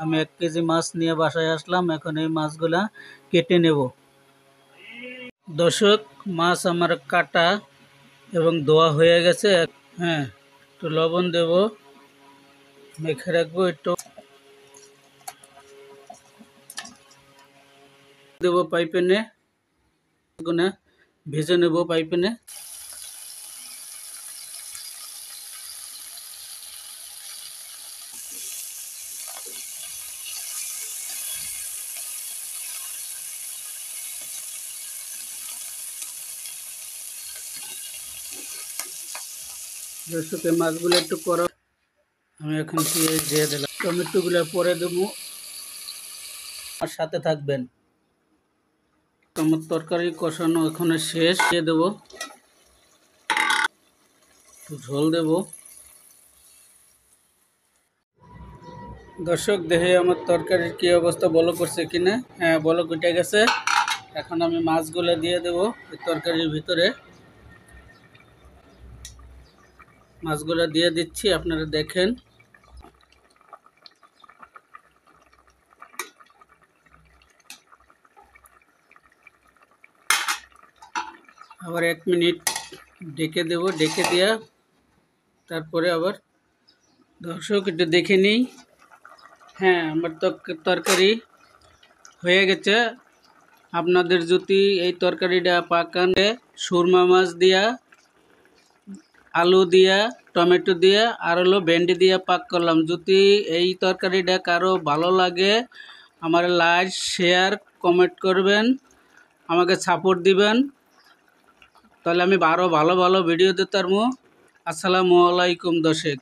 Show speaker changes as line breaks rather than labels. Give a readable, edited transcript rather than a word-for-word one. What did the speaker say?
আমি 1 কেজি মাছ নিয়ে বাসায় আসলাম। এখন এই মাছগুলা কেটে নেব। দর্শক, মাছ আমার কাটা এবং ধোয়া হয়ে গেছে। হ্যাঁ, একটু লবণ দেব, মেখে রাখবো। একটু দেব পাইপেনে, ভেজে নেব পাইপেনে। দর্শক, এই মাছগুলো একটু করা, আমি এখন পেঁয়াজ দিয়ে দিলাম, টমেটোগুলো পরে দেবো। আর সাথে থাকবেন। আমার তরকারি কষানো এখানে শেষ। দিয়ে দেবো, ঝোল দেব। দর্শক, দেখে আমার তরকারির কি অবস্থা, বলক করছে কিনা। হ্যাঁ, বলক উঠে গেছে। এখন আমি মাছগুলো দিয়ে দেব এই তরকারির ভিতরে। মাছগুলো দিয়ে দিচ্ছি, আপনারা দেখেন। আবার 1 মিনিট ঢেকে দেব। ঢেকে দেওয়া তারপরে আবার, দর্শক একটু দেখে নিই। হ্যাঁ, আমার তরকারি হয়ে গেছে। আপনাদের যদি এই তরকারিটা পাকানে সুরমা মাছ দিয়া, আলু দিয়া, টমেটো দিয়া আর হলো ভেন্ডি দিয়া পাক করলাম। যদি এই তরকারিটা কারো ভালো লাগে, আমার লাইক, শেয়ার, কমেন্ট করবেন, আমাকে সাপোর্ট দিবেন। তাহলে আমি আরও ভালো ভালো ভিডিও দিতে পারবো। আসসালামু আলাইকুম দর্শক।